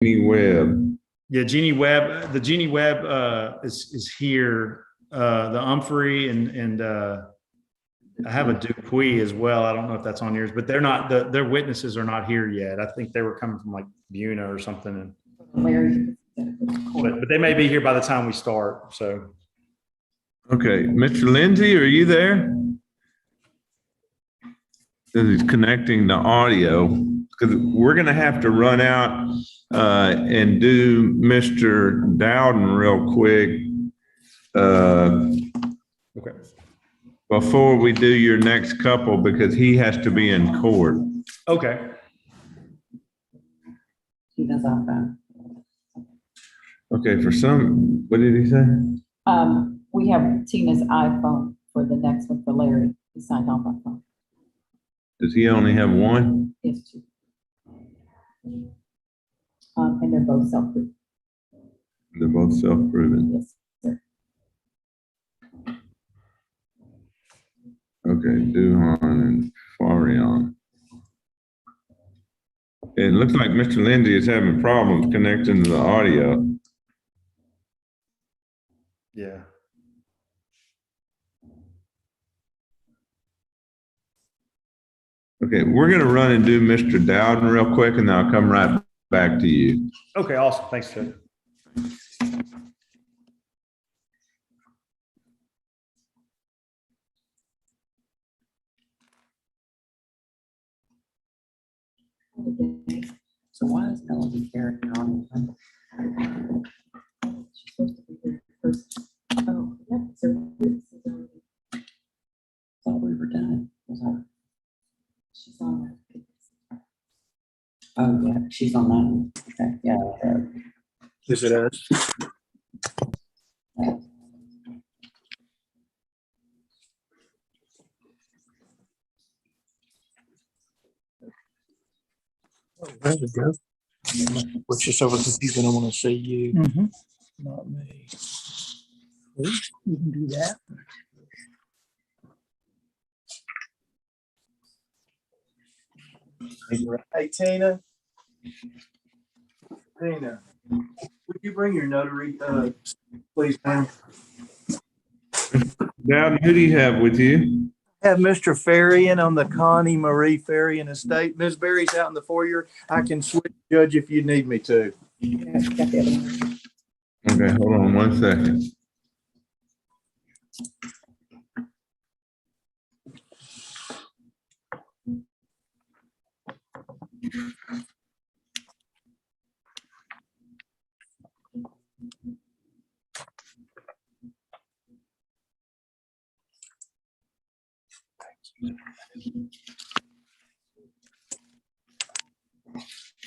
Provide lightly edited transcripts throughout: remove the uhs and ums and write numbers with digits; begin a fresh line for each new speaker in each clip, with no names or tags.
Webb.
Yeah, Jeannie Webb. The Jeannie Webb is here. The Humphrey and I have a Dupuy as well. I don't know if that's on yours, but they're not. Their witnesses are not here yet. I think they were coming from like Buna or something. But they may be here by the time we start. So.
Okay, Mr. Lindsay, are you there? He's connecting the audio because we're going to have to run out and do Mr. Dowden real quick
Okay.
before we do your next couple because he has to be in court.
Okay.
Tina's iPhone.
Okay, what did he say?
We have Tina's iPhone for the next one for Larry. He signed off on phone.
Does he only have one?
Yes, two. And they're both self-proven.
They're both self-proven.
Yes, sir.
Okay, Duhan and Farion. It looks like Mr. Lindsay is having problems connecting to the audio.
Yeah.
Okay, we're going to run and do Mr. Dowden real quick, and then I'll come right back to you.
Okay, awesome. Thanks, Ted.
So why is Melody here? She's supposed to be here first. Oh, yep. So this is already. Thought we were done. Was her? She's on that. Oh yeah, she's on that one. Okay, yeah.
Is it us? Oh, there we go. Which is over confusing. I want to see you, not me. You can do that. Hey, Tina. Tina, would you bring your notary, please, ma'am?
Dowden, who do you have with you?
Have Mr. Farian on the Connie Marie Farian estate. Ms. Berry's out in the foyer. I can switch judge if you need me to.
Okay, hold on one second.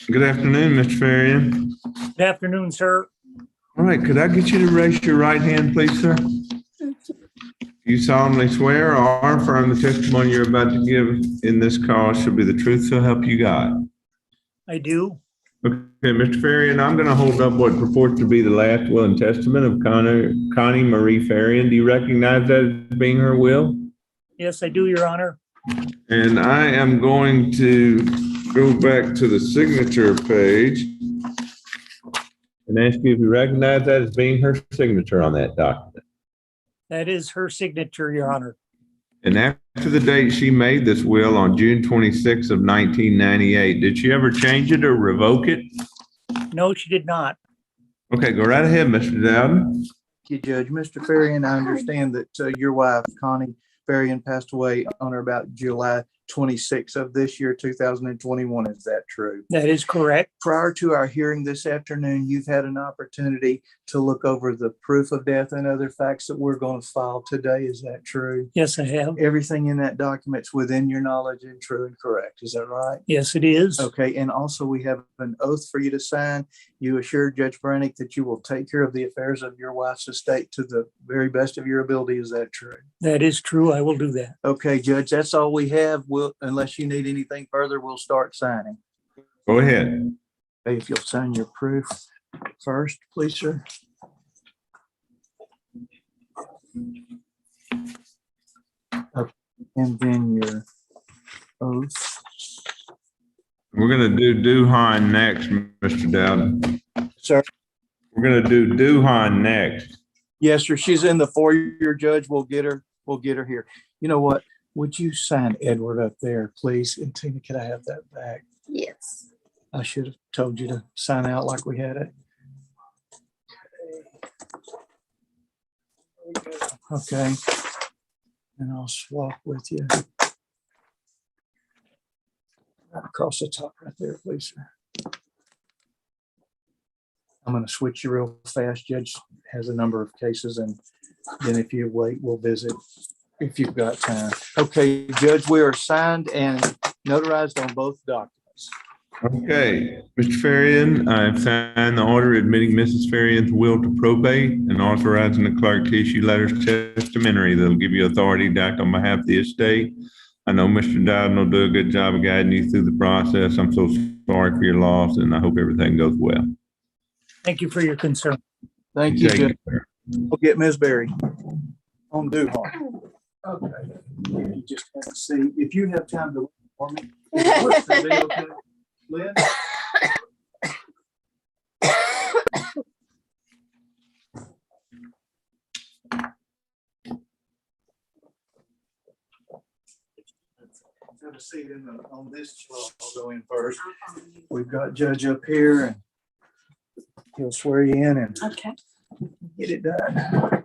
Good afternoon, Mr. Farian.
Good afternoon, sir.
All right, could I get you to raise your right hand, please, sir? You solemnly swear or affirm the testimony you're about to give in this call shall be the truth, so help you God.
I do.
Okay, Mr. Farian, I'm going to hold up what purports to be the last will and testament of Connie Marie Farian. Do you recognize that as being her will?
Yes, I do, Your Honor.
And I am going to go back to the signature page and ask you if you recognize that as being her signature on that document.
That is her signature, Your Honor.
And after the date she made this will on June 26th of 1998, did she ever change it or revoke it?
No, she did not.
Okay, go right ahead, Mr. Dowden.
Thank you, Judge. Mr. Farian, I understand that your wife, Connie Farian, passed away on or about July 26th of this year, 2021. Is that true?
That is correct.
Prior to our hearing this afternoon, you've had an opportunity to look over the proof of death and other facts that we're going to file today. Is that true?
Yes, I have.
Everything in that document's within your knowledge and true and correct. Is that right?
Yes, it is.
Okay. And also we have an oath for you to sign. You assure Judge Brannick that you will take care of the affairs of your wife's estate to the very best of your ability. Is that true?
That is true. I will do that.
Okay, Judge, that's all we have. Unless you need anything further, we'll start signing.
Go ahead.
Hey, if you'll sign your proof first, please, sir. Okay. And then your oath.
We're gonna do Duhan next, Mr. Dowd.
Sir?
We're gonna do Duhan next.
Yes, sir. She's in the foyer, Judge. We'll get her here. You know what? Would you sign Edward up there, please? And Tina, could I have that back?
Yes.
I should have told you to sign out like we had it. Okay. And I'll swap with you. Right across the top right there, please, sir. I'm going to switch you real fast. Judge has a number of cases, and then if you wait, we'll visit if you've got time. Okay, Judge, we are signed and notarized on both documents.
Okay, Mr. Farian, I've signed the order admitting Mrs. Farian's will to probate and authorizing the clerk to issue letters testamentary that'll give you authority to act on behalf of the estate. I know Mr. Dowden will do a good job of guiding you through the process. I'm so sorry for your loss, and I hope everything goes well.
Thank you for your concern.
Thank you,
Take
Judge.
care.
We'll get Ms. Berry on Duhon. Okay. You just have to see if you have time to for me. What's the deal, okay? Lynn? Have a seat on this chart. I'll go in first. We've got Judge up here, and he'll swear you in and
Okay.
get it done.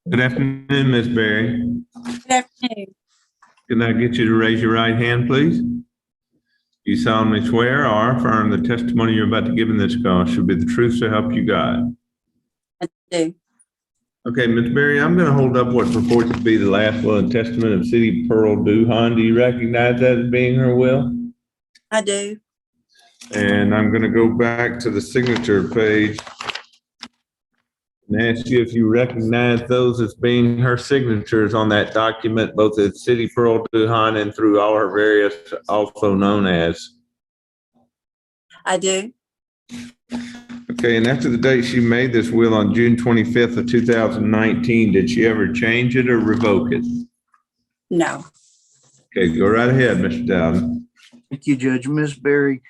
Good afternoon, Ms. Berry.
Good afternoon.
Can I get you to raise your right hand, please? You solemnly swear or affirm the testimony you're about to give in this call should be the truth so help you God.
I do.
Okay, Ms. Berry, I'm going to hold up what purports to be the last will and testament of City Pearl Duhan. Do you recognize that as being her will?
I do.
And I'm going to go back to the signature page and ask you if you recognize those as being her signatures on that document, both at City Pearl Duhan and through all her various, also known as.
I do.
Okay, and after the date she made this will on June 25th of 2019, did she ever change it or revoke it?
No.
Okay, go right ahead, Mr. Dowden.
Thank you, Judge. Ms. Berry,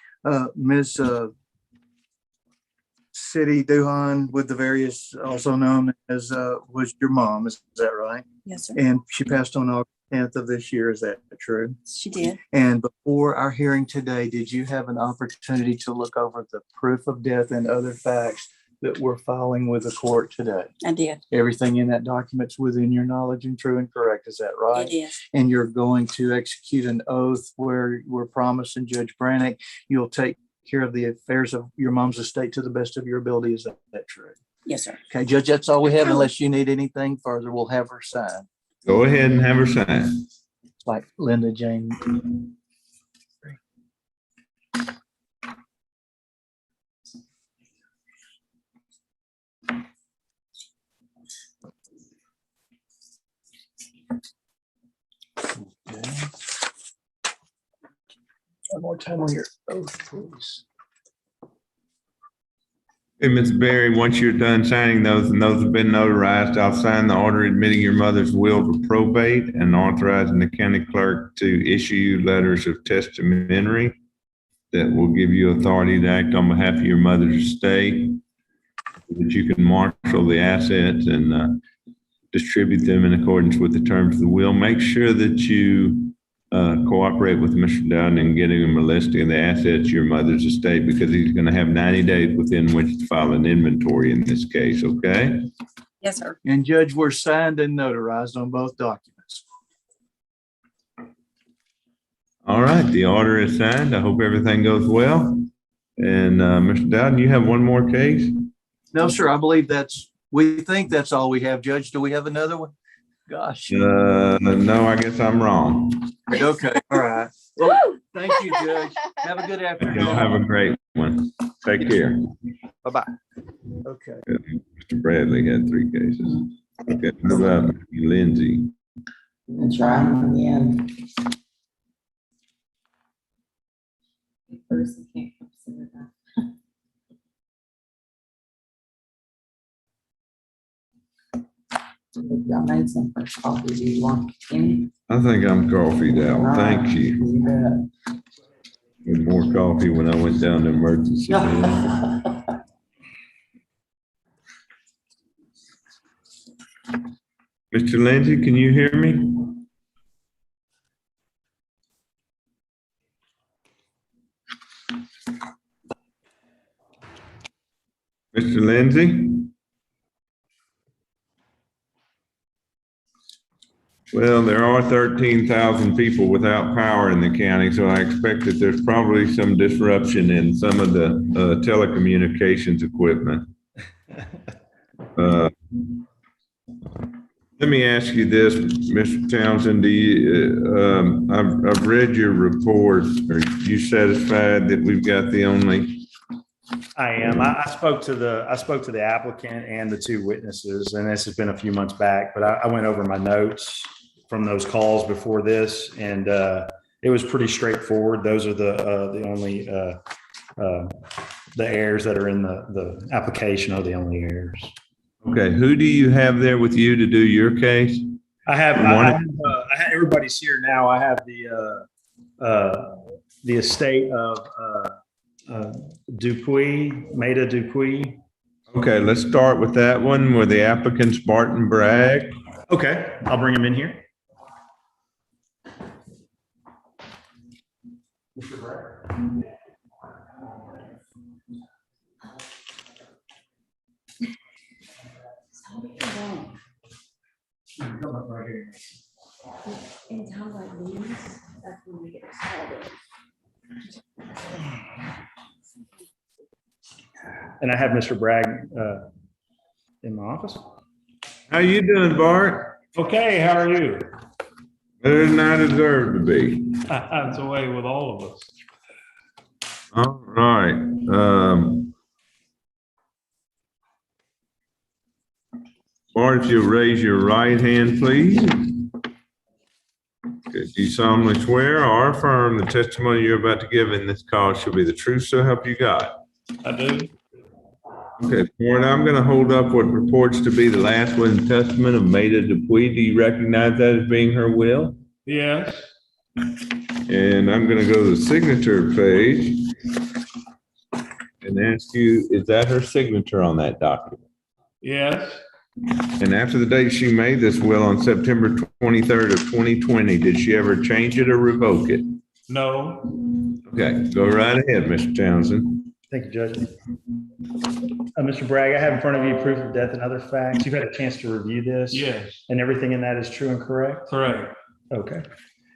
Ms. City Duhan with the various, also known as, was your mom, is that right?
Yes, sir.
And she passed on August 10th of this year, is that true?
She did.
And before our hearing today, did you have an opportunity to look over the proof of death and other facts that we're filing with the court today?
I did.
Everything in that document's within your knowledge and true and correct, is that right?
It is.
And you're going to execute an oath where we're promising Judge Brannick, you'll take care of the affairs of your mom's estate to the best of your ability. Is that true?
Yes, sir.
Okay, Judge, that's all we have. Unless you need anything further, we'll have her sign.
Go ahead and have her sign.
It's like Linda Jane. Okay. One more time on your oath, please.
Hey, Ms. Berry, once you're done signing those and those have been notarized, I'll sign the order admitting your mother's will to probate and authorizing the county clerk to issue you letters of testamentary that will give you authority to act on behalf of your mother's estate, that you can marshal the assets and distribute them in accordance with the terms of the will. Make sure that you cooperate with Mr. Dowden in getting him a listing of the assets of your mother's estate, because he's going to have 90 days within which to file an inventory in this case, okay?
Yes, sir.
And Judge, we're signed and notarized on both documents.
All right, the order is signed. I hope everything goes well. And Mr. Dowden, you have one more case?
No, sir, I believe we think that's all we have. Judge, do we have another one? Gosh.
No, I guess I'm wrong.
Okay, all right. Well, thank you, Judge. Have a good
Y'all
afternoon.
have a great one. Take care.
Bye-bye. Okay.
Mr. Bradley had 3 cases. Okay, what about Lindsay?
That's right. Yeah. First, can't consider that. Y'all made some first coffee. Do you want any?
I think I'm coffeeed out. Thank you.
You bet.
With more coffee when I went down to emergency. room. Mr. Lindsay, can you hear me? Mr. Lindsay? Well, there are 13,000 people without power in the county, so I expect that there's probably some disruption in some of the telecommunications equipment. Let me ask you this, Mr. Townsend, I've read your report. Are you satisfied that we've got the only?
I am. I spoke to the applicant and the two witnesses, and this has been a few months back, but I went over my notes from those calls before this, and it was pretty straightforward. Those are the only the errors that are in the application are the only errors.
Okay, who do you have there with you to do your case?
I have everybody's here now. I have the estate of Dupuy, Maida Dupuy.
Okay, let's start with that one where the applicant's Barton Bragg.
Okay, I'll bring him in here. Mr. Bragg. Come up right here.
In time like these, that's when we get started.
And I have Mr. Bragg in my office.
How you doing, Bart?
Okay, how are you?
Better than I deserve to be.
That's the way with all of us.
All right. Bart, if you'll raise your right hand, please. Okay, do you solemnly swear or affirm the testimony you're about to give in this call shall be the truth, so help you God?
I do.
Okay, Bart, I'm going to hold up what purports to be the last will and testament of Maida Dupuy. Do you recognize that as being her will?
Yes.
And I'm going to go to the signature page and ask you, is that her signature on that document?
Yes.
And after the date she made this will on September 23rd of 2020, did she ever change it or revoke it?
No.
Okay, go right ahead, Mr. Townsend.
Thank you, Judge. Mr. Bragg, I have in front of you proof of death and other facts. You've had a chance to review this.
Yes,
And everything in that is true and correct?
correct.
Okay.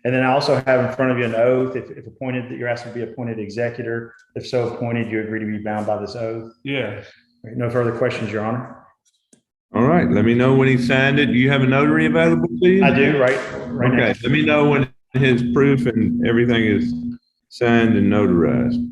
And then I also have in front of you an oath, if appointed, that you're asked to be appointed executor. If so appointed, you agree to be bound by this oath?
Yes,
No further questions, Your Honor.
All right, let me know when he signed it. Do you have a notary available to you?
I do, right now.
Okay, let me know when his proof and everything is signed and notarized.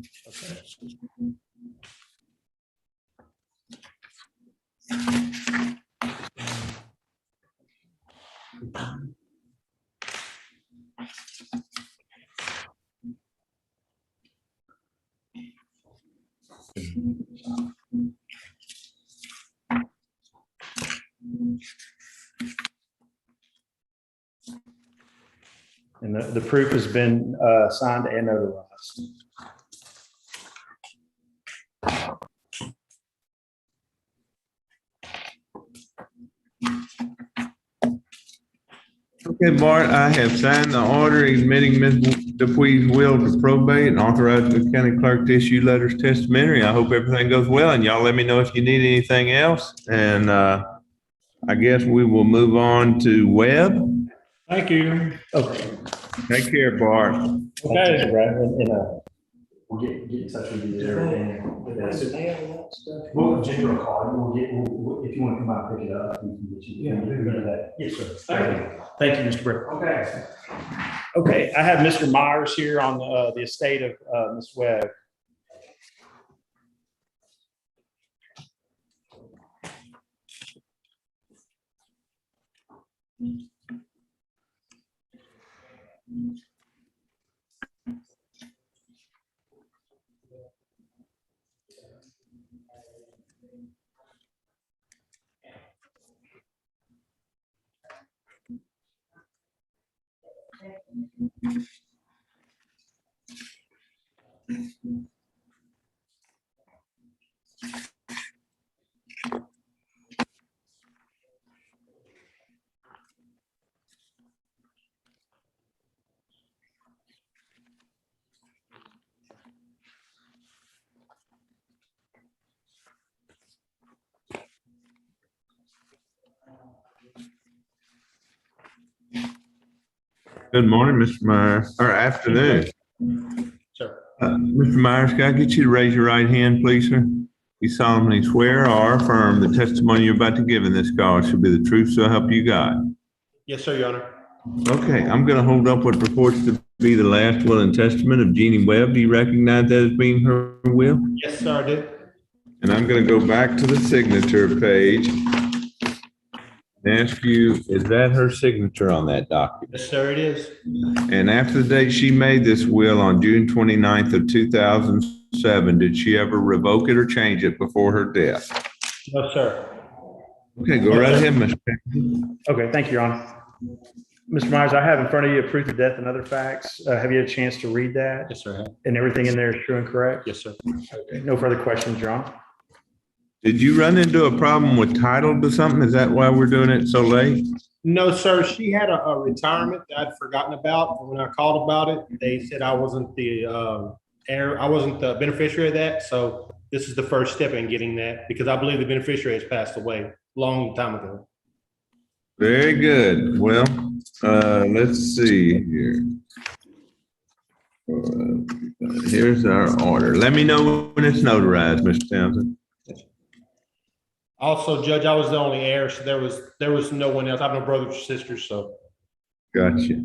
And the proof has been signed and notarized.
Okay, Bart, I have signed the order admitting Ms. Dupuy's will to probate and authorizing the county clerk to issue letters testamentary. I hope everything goes well, and y'all let me know if you need anything else. And I guess we will move on to Webb.
thank you.
Okay.
Take care, Bart.
Okay.
We'll get in touch with you there. Well, Ginger will call you. If you want to come out and pick it up, we can get you.
Yeah.
Yes, sir.
Thank you.
Thank you, Mr. Brick.
Okay.
Okay, I have Mr. Myers here on the estate of Ms. Webb.
Good morning, Mr. Myers, or afternoon.
Sure.
Mr. Myers, can I get you to raise your right hand, please, sir? You solemnly swear or affirm the testimony you're about to give in this call shall be the truth, so help you God.
Yes, sir, Your Honor.
Okay, I'm gonna hold up what purports to be the last will and testament of Jeannie Webb. Do you recognize that as being her will?
Yes, sir, I did.
And I'm gonna go back to the signature page and ask you, is that her signature on that document?
Yes, sir, it is.
And after the date she made this will on June 29th of 2007, did she ever revoke it or change it before her death?
No, sir.
Okay, go right ahead, Mr. Payne.
Okay, thank you, Your Honor. Mr. Myers, I have in front of you a proof of death and other facts. Have you had a chance to read that?
Yes, sir.
And everything in there is true and correct?
Yes, sir.
Okay, no further questions, Your Honor.
Did you run into a problem with title to something? Is that why we're doing it so late?
No, sir, she had a retirement that I'd forgotten about. And when I called about it, they said I wasn't the heir, I wasn't the beneficiary of that. So this is the first step in getting that because I believe the beneficiary has passed away a long time ago.
Very good. Well, let's see here. Here's our order. Let me know when it's notarized, Mr. Townsend.
Also, Judge, I was the only heir, so there was no one else. I have no brothers or sisters, so.
Gotcha.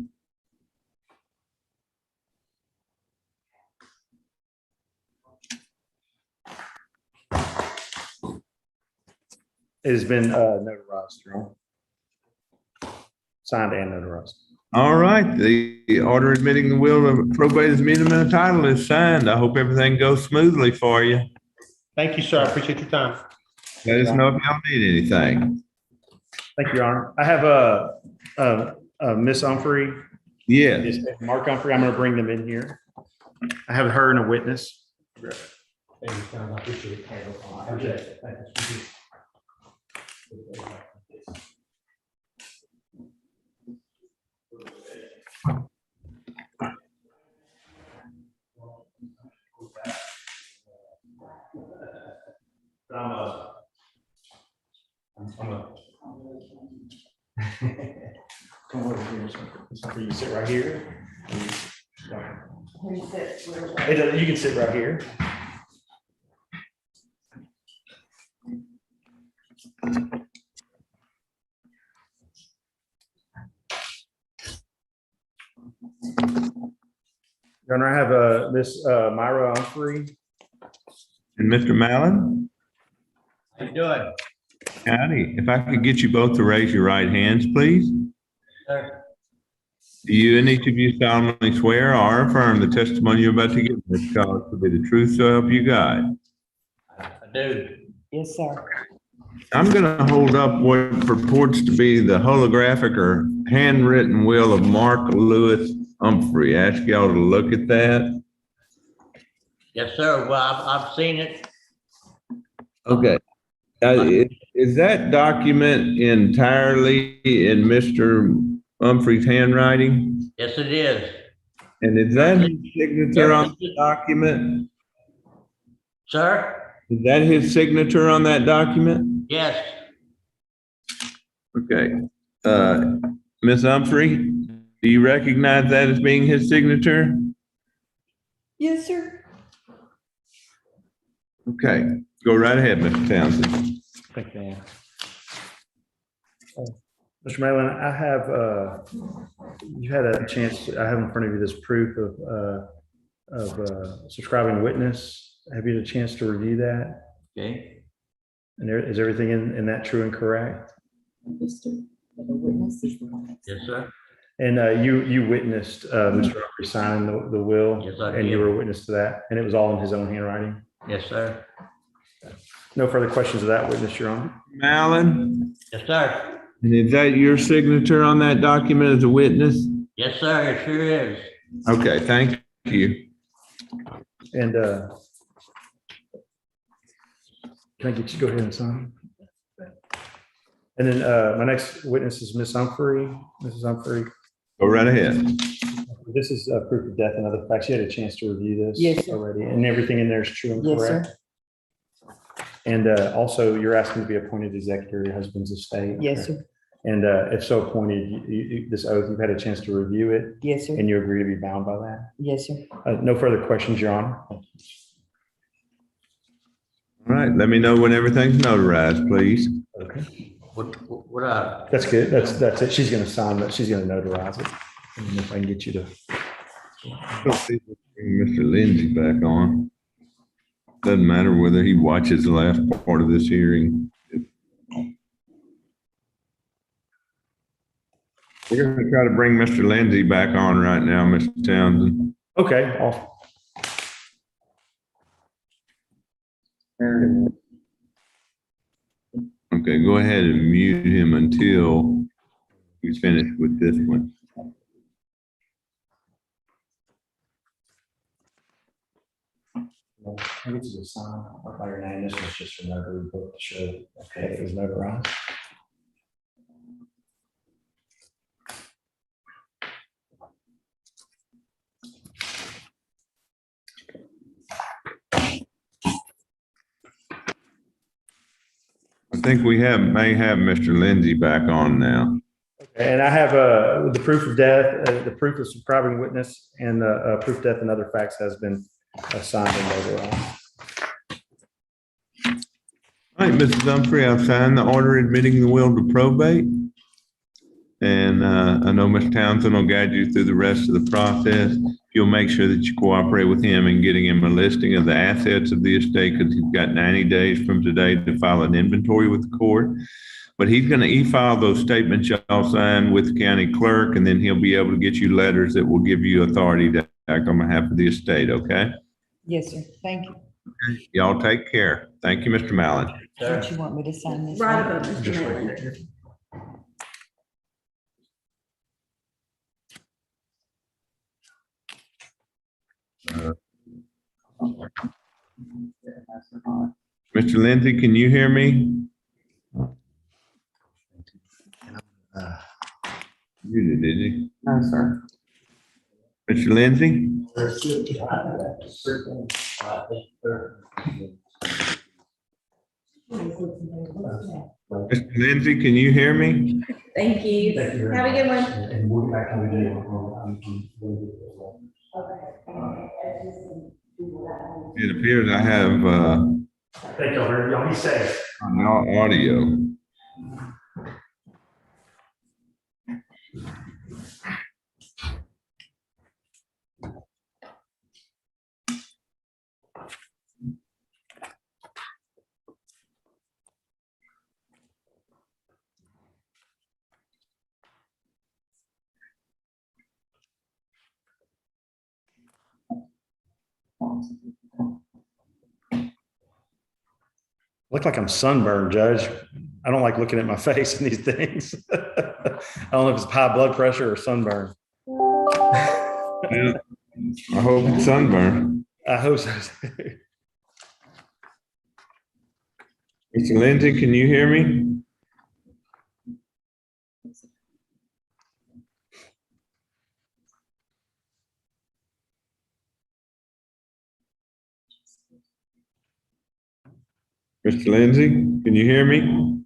It has been notarized, Your Honor. Signed and notarized.
All right, the order admitting the will of probate as amendment of title is signed. I hope everything goes smoothly for you.
Thank you, sir. I appreciate your time.
Let us know if y'all need anything.
Thank you, Your Honor. I have Miss Humphrey,
Yes.
Mark Humphrey. I'm going to bring them in here. I have her and a witness.
Thank you, Tom. I appreciate it.
Come over here. Miss Humphrey, you sit right here. You can sit right here. Your Honor, I have Miss Myra Humphrey.
And Mr. Mallon?
How you doing?
Howdy. If I could get you both to raise your right hands, please.
Sir.
Do you and each of you solemnly swear or affirm the testimony you're about to give in this call to be the truth, so help you God?
I do.
Yes, sir.
I'm gonna hold up what purports to be the holographic or handwritten will of Mark Lewis Humphrey. Ask y'all to look at that.
Yes, sir. Well, I've seen it.
Okay. Is that document entirely in Mr. Humphrey's handwriting?
Yes, it is.
And is that his signature on the document?
Sir?
Is that his signature on that document?
Yes.
Okay. Ms. Humphrey, do you recognize that as being his signature?
Yes, sir.
Okay, go right ahead, Mr. Townsend.
Thank you, ma'am. Mr. Malin, I have, you had a chance, I have in front of you this proof of subscribing witness. Have you had a chance to review that?
Okay.
And is everything in that true and correct?
Mr. The witness is the one.
Yes, sir.
And you witnessed Mr. Humphrey signing the will?
Yes, I
And you
did.
were a witness to that? And it was all in his own handwriting?
Yes, sir.
No further questions of that witness, Your Honor?
Mallon,
Yes, sir.
and is that your signature on that document as a witness?
Yes, sir. It sure is.
Okay, thank you.
And can I get you to go ahead and sign? And then my next witness is Miss Humphrey. Mrs. Humphrey,
Go right ahead.
this is proof of death and other facts. You had a chance to review this
Yes, sir.
already, and everything in there is true and
Yes, sir.
correct. And also, you're asking to be appointed executor of your husband's estate.
Yes, sir.
And if so appointed, this oath, you've had a chance to review it,
Yes, sir.
and you agree to be bound by that.
Yes, sir.
No further questions, Your Honor.
All right, let me know when everything's notarized, please.
Okay.
What
That's good. That's it. She's going to sign that. She's going to notarize it. And if I can get you to.
Let's see if we can bring Mr. Lindsay back on. Doesn't matter whether he watches the last part of this hearing. We're gonna try to bring Mr. Lindsay back on right now, Mr. Townsend.
Okay. Off.
Okay, go ahead and mute him until he's finished with this one.
I get you to sign by your name. This was just a notary book to show, okay, it was notarized.
I think we may have Mr. Lindsay back on now.
And I have the proof of death, the proof of subscribing witness, and the proof of death and other facts has been signed and notarized.
All right, Mrs. Humphrey, I've signed the order admitting the will to probate. And I know Mr. Townsend will guide you through the rest of the process. You'll make sure that you cooperate with him in getting him a listing of the assets of the estate, because he's got 90 days from today to file an inventory with the court. But he's going to e-file those statements y'all sign with the county clerk, and then he'll be able to get you letters that will give you authority to act on behalf of the estate, okay?
Yes, sir. Thank you.
Y'all take care. Thank you, Mr. Mallon.
Don't you want me to sign this?
Right
one?
above Mr.
Just right
Miller.
here.
Mr. Lindsay, can you hear me? You did you?
No, sir.
Mr. Lindsay? Mr. Lindsay, can you hear me?
Thank you.
Thank you very
Have a good one.
much. And we'll get back to the video.
It appears I have
Thank y'all. Y'all be safe.
no audio.
Look like I'm sunburned, Judge. I don't like looking at my face in these things. I don't know if it's high blood pressure or sunburn.
Yeah. I hope it's sunburn.
I hope so.
Mr. Lindsay, can you hear me? Mr. Lindsay, can you hear me?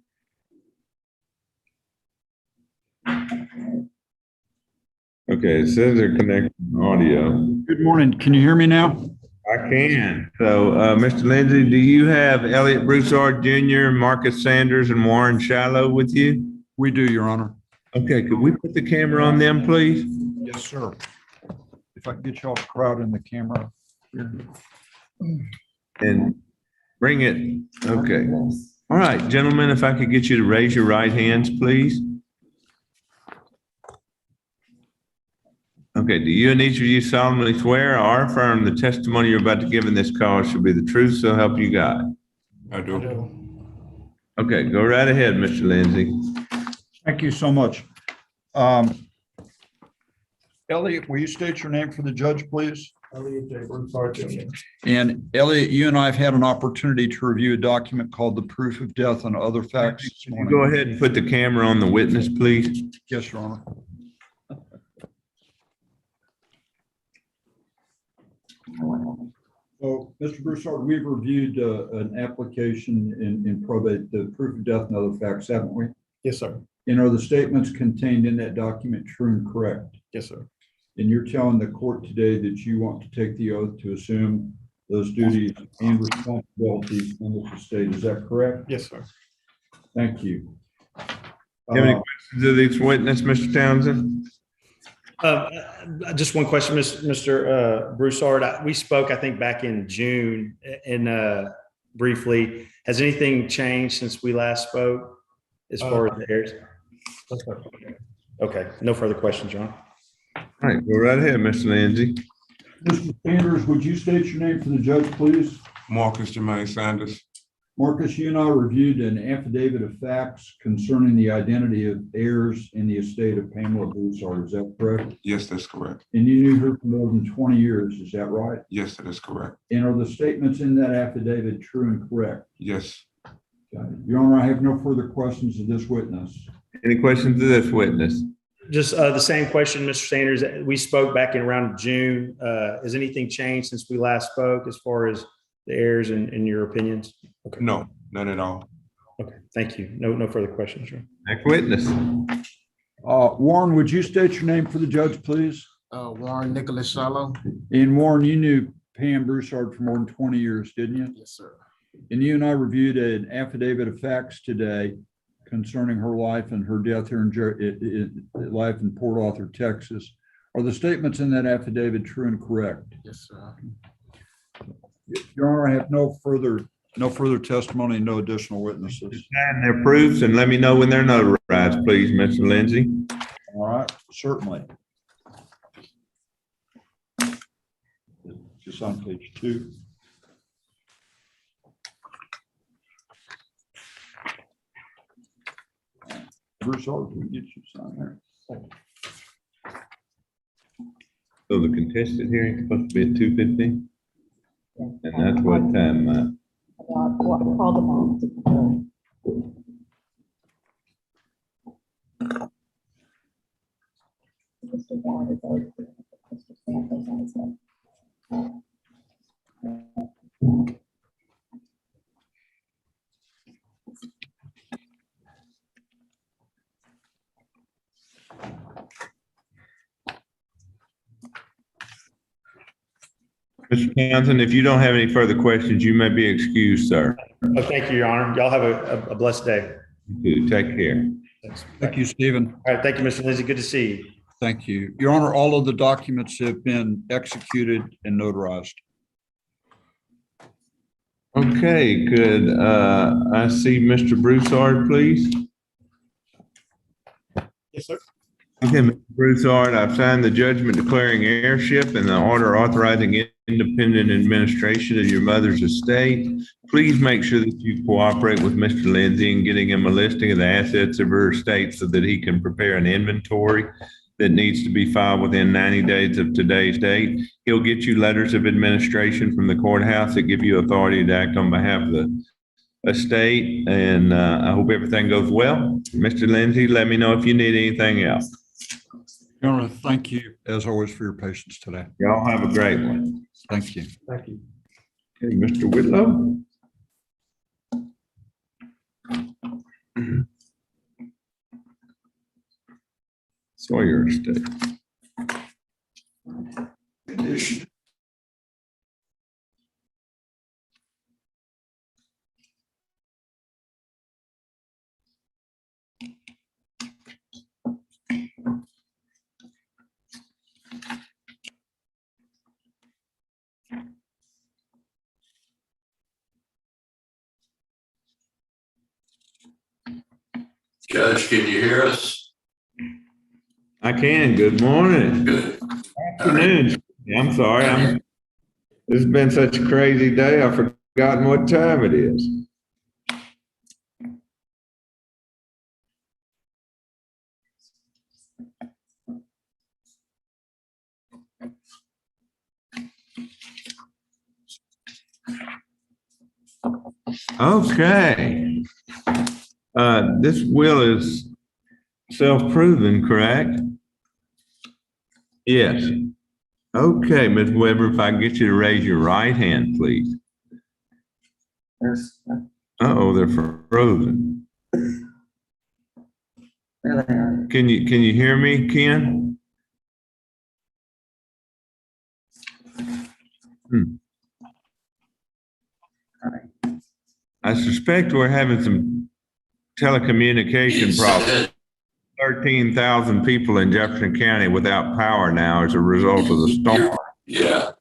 Okay, it says they're connected to audio.
Good morning. Can you hear me now?
I can. So, Mr. Lindsay, do you have Elliot Broussard Jr., Marcus Sanders, and Warren Shiloh with you?
We do, Your Honor.
Okay, could we put the camera on them, please?
Yes, sir. If I can get y'all to crowd in the camera.
And bring it, okay. All right, gentlemen, if I could get you to raise your right hands, please. Okay, do you and each of you solemnly swear or affirm the testimony you're about to give in this call shall be the truth, so help you God?
I do.
Okay, go right ahead, Mr. Lindsay.
Thank you so much. Elliot, will you state your name for the judge, please?
Elliot J. Broussard Jr.
And Elliot, you and I have had an opportunity to review a document called the proof of death and other facts. this
Can you
morning.
go ahead and put the camera on the witness, please?
Yes, Your Honor. So, Mr. Broussard, we've reviewed an application in probate, the proof of death and other facts, haven't we?
Yes, sir.
And are the statements contained in that document true and correct?
Yes, sir.
And you're telling the court today that you want to take the oath to assume those duties and responsibilities in this estate. Is that correct?
Yes, sir.
Thank you.
You have any questions of this witness, Mr. Townsend?
Just one question, Mr. Broussard. We spoke, I think, back in June and briefly. Has anything changed since we last spoke as far as the heirs?
Yes, sir.
Okay, no further questions, John.
All right, go right ahead, Mr. Lindsay.
Mr. Sanders, would you state your name for the judge, please?
Marcus Jermaine Sanders.
Marcus, you and I reviewed an affidavit of facts concerning the identity of heirs in the estate of Pamela Broussard. Is that correct?
Yes, that's correct.
And you knew her for more than 20 years. Is that right?
Yes, that is correct.
And are the statements in that affidavit true and correct?
Yes.
Got it. Your Honor, I have no further questions of this witness.
Any questions of this witness?
Just the same question, Mr. Sanders. We spoke back in around June. Has anything changed since we last spoke as far as the heirs and your opinions? Okay.
No, none at all.
Okay, thank you. No further questions, John.
Next witness.
Warren, would you state your name for the judge, please?
Warren Nicholas Shallow.
And Warren, you knew Pam Broussard for more than 20 years, didn't you?
Yes, sir.
And you and I reviewed an affidavit of facts today concerning her life and her death here in life in Port Arthur, Texas. Are the statements in that affidavit true and correct?
Yes, sir.
Your Honor, I have no further testimony, no additional witnesses.
Sign their proofs and let me know when they're notarized, please, Mr. Lindsay.
All right, certainly. Just on page 2. Broussard, we get you sign there.
So the contested hearing is supposed to be at 2:15? And that's what time,
Call them on. Mr. Warren is over. Mr. Santos on his way.
Mr. Townsend, if you don't have any further questions, you may be excused, sir.
Oh, thank you, Your Honor. Y'all have a blessed day.
You take care.
Thanks.
Thank you, Stephen.
All right, thank you, Mr. Lindsay. Good to see you.
Thank you. Your Honor, all of the documents have been executed and notarized.
Okay, good. I see Mr. Broussard, please.
Yes, sir.
Okay, Mr. Broussard, I've signed the judgment declaring heirship and the order authorizing independent administration of your mother's estate. Please make sure that you cooperate with Mr. Lindsay in getting him a listing of the assets of her estate so that he can prepare an inventory that needs to be filed within 90 days of today's date. He'll get you letters of administration from the courthouse that give you authority to act on behalf of the estate, and I hope everything goes well. Mr. Lindsay, let me know if you need anything else.
Your Honor, thank you as always for your patience today.
Y'all have a great one.
Thank you.
Thank you.
Okay, Mr. Whitlow. Sawyer Estate.
Judge, can you hear us?
I can. Good morning.
Good.
Afternoon. I'm sorry. This has been such a crazy day. I've forgotten what time it is. Okay. This will is self-proven, correct? Yes. Okay, Ms. Weber, if I can get you to raise your right hand, please.
There's,
Uh-oh, they're frozen.
there they are.
Can you hear me, Ken? I suspect we're having some telecommunication problems. 13,000 people in Jefferson County without power now as a result of the storm.
Yeah,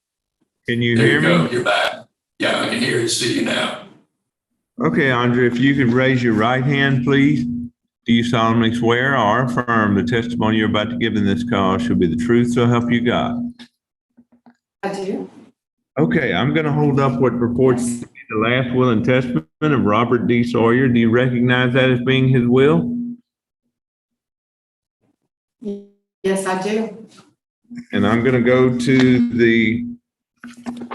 Can you
there
hear
you go.
me?
You're back. Yeah, I can hear and see you now.
Okay, Andre, if you could raise your right hand, please. Do you solemnly swear or affirm the testimony you're about to give in this call shall be the truth, so help you God?
I do.
Okay, I'm going to hold up what purports to be the last will and testament of Robert D. Sawyer. Do you recognize that as being his will?
Yes, I do.
And I'm going to go to the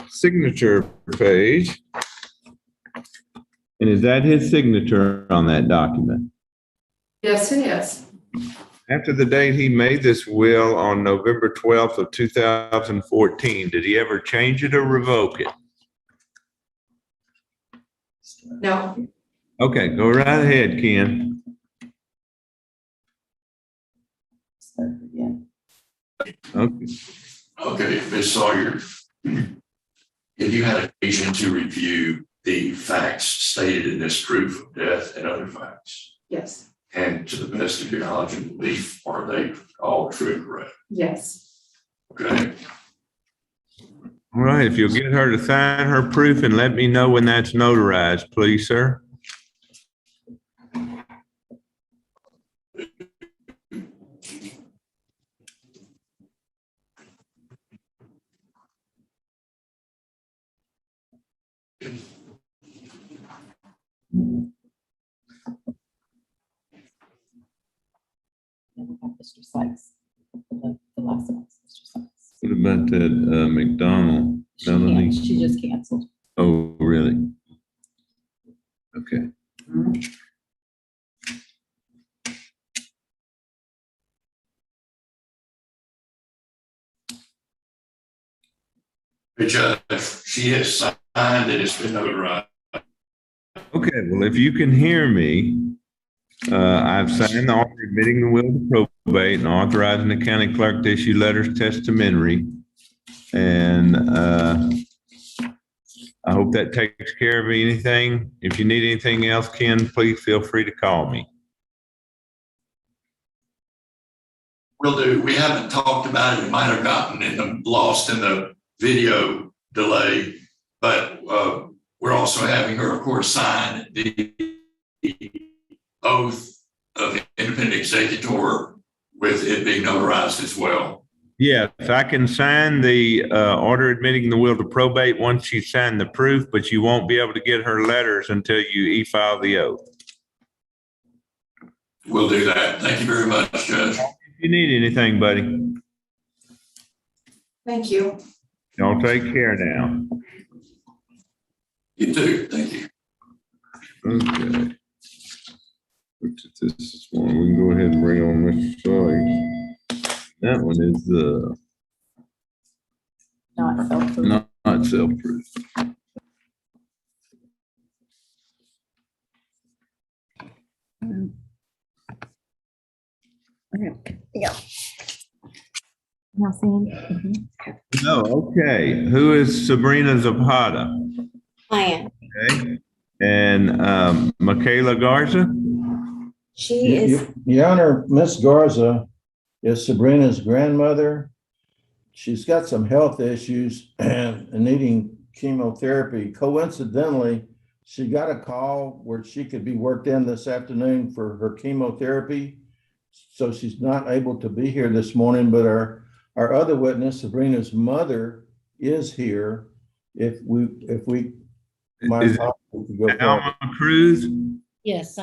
signature page. And is that his signature on that document?
Yes, it is.
After the date he made this will on November 12th of 2014, did he ever change it or revoke it?
No.
Okay, go right ahead, Ken. Okay.
Okay, Ms. Sawyer, have you had occasion to review the facts stated in this proof of death and other facts?
Yes.
And to the best of your knowledge and belief, are they all true and correct?
Yes.
Okay.
All right, if you'll get her to sign her proof and let me know when that's notarized, please, sir.
And we have Mr. Sykes, the last one, Mr. Sykes.
What about that McDonald, Melanie?
She just canceled.
Oh, really? Okay.
But Judge, she has signed it, it's been notarized.
Okay, well, if you can hear me, I've signed the order admitting the will to probate and authorizing the county clerk to issue letters testamentary. And I hope that takes care of anything. If you need anything else, Ken, please feel free to call me.
Will do. We haven't talked about it. It might have gotten lost in the video delay, but we're also having her, of course, sign the oath of independent executor with it being notarized as well.
Yes, I can sign the order admitting the will to probate once you sign the proof, but you won't be able to get her letters until you e-file the oath.
We'll do that. Thank you very much, Judge.
If you need anything, buddy,
Thank you.
y'all take care now.
You too. Thank you.
Okay. Which is this one? We can go ahead and bring on Mr. Sykes. That one is
Not self-proof.
not self-proof.
Yeah. Now seeing?
No, okay. Who is Sabrina Zapata?
I am.
Okay. And Michaela Garza?
She is,
Your Honor, Miss Garza is Sabrina's grandmother. She's got some health issues and needing chemotherapy. Coincidentally, she got a call where she could be worked in this afternoon for her chemotherapy. So she's not able to be here this morning, but our other witness, Sabrina's mother, is here. If we might
Is it
possibly go forward.
Alma Cruz?
yes,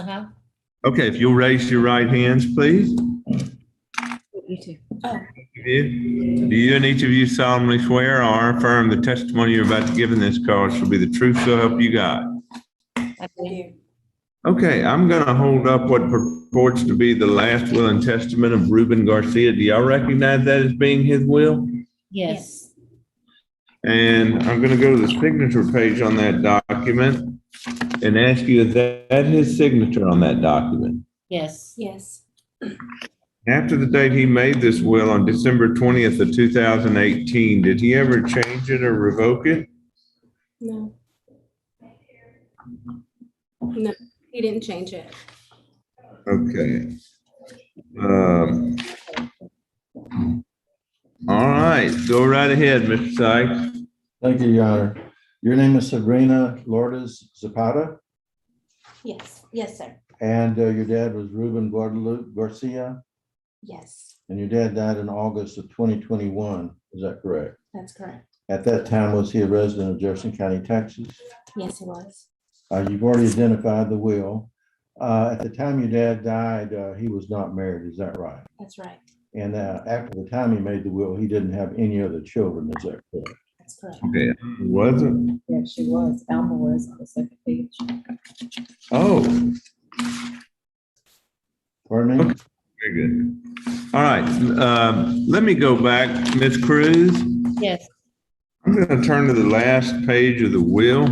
Okay, if you'll raise your right hands, please.
You too. Oh,
Do you and each of you solemnly swear or affirm the testimony you're about to give in this call shall be the truth, so help you God?
I do.
Okay, I'm gonna hold up what purports to be the last will and testament of Reuben Garcia. Do y'all recognize that as being his will?
Yes.
And I'm gonna go to the signature page on that document and ask you, is that his signature on that document?
Yes. Yes.
After the date he made this will on December 20th of 2018, did he ever change it or revoke it?
No. No, he didn't change it.
Okay. All right, go right ahead, Mr. Sykes.
Thank you, Your Honor. Your name is Sabrina Lourdes Zapata,
Yes. Yes, sir.
and your dad was Ruben Guadalupe Garcia,
Yes,
and your dad died in August of 2021. Is that correct?
that's correct.
At that time, was he a resident of Jefferson County, Texas?
Yes, he was.
You've already identified the will. At the time your dad died, he was not married. Is that right?
That's right.
And after the time he made the will, he didn't have any other children. Is that correct?
That's correct.
Okay, was it?
Yeah, she was. Alma was on the second page.
Oh,
Pardon me?
very good. All right, let me go back, Ms. Cruz.
Yes.
I'm gonna turn to the last page of the will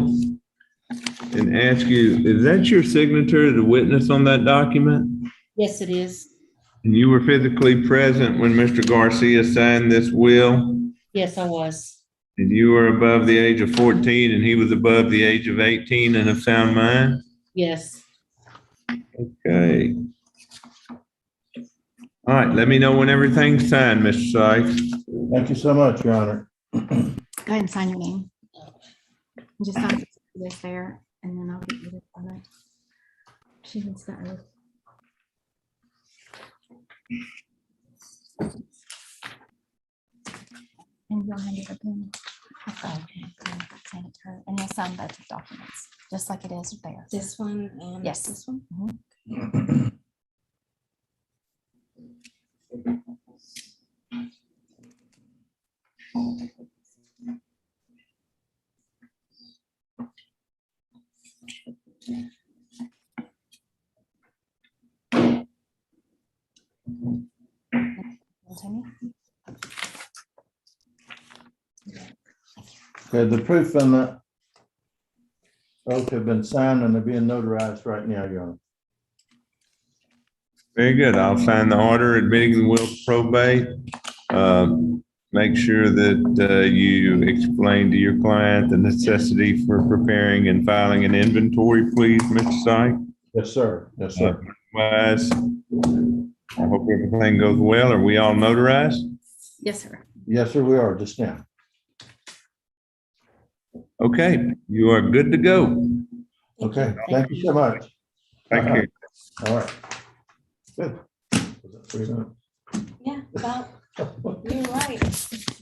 and ask you, is that your signature, the witness on that document?
Yes, it is.
And you were physically present when Mr. Garcia signed this will?
Yes, I was.
And you were above the age of 14 and he was above the age of 18 and of sound mind?
Yes.
Okay. All right, let me know when everything's signed, Mr. Sykes.
Thank you so much, Your Honor.
Go ahead and sign your name. Just sign this there, and then I'll get you this on it. She needs that oath. And you'll hand it up in. Sign it to her, and you'll sign both of documents, just like it is there.
This one and
Yes.
this one.
Continue.
Okay, the proof and the oath have been signed and they're being notarized right now, Your Honor.
Very good. I'll sign the order admitting the will to probate. Make sure that you explain to your client the necessity for preparing and filing an inventory, please, Mr. Sykes.
Yes, sir. Yes, sir.
Otherwise, I hope everything goes well. Are we all notarized?
Yes, sir.
Yes, sir, we are just now.
Okay, you are good to go.
Okay, thank you so much.
Thank you.
All right. Good. Was that 3 minutes?
Yeah, about, you're right.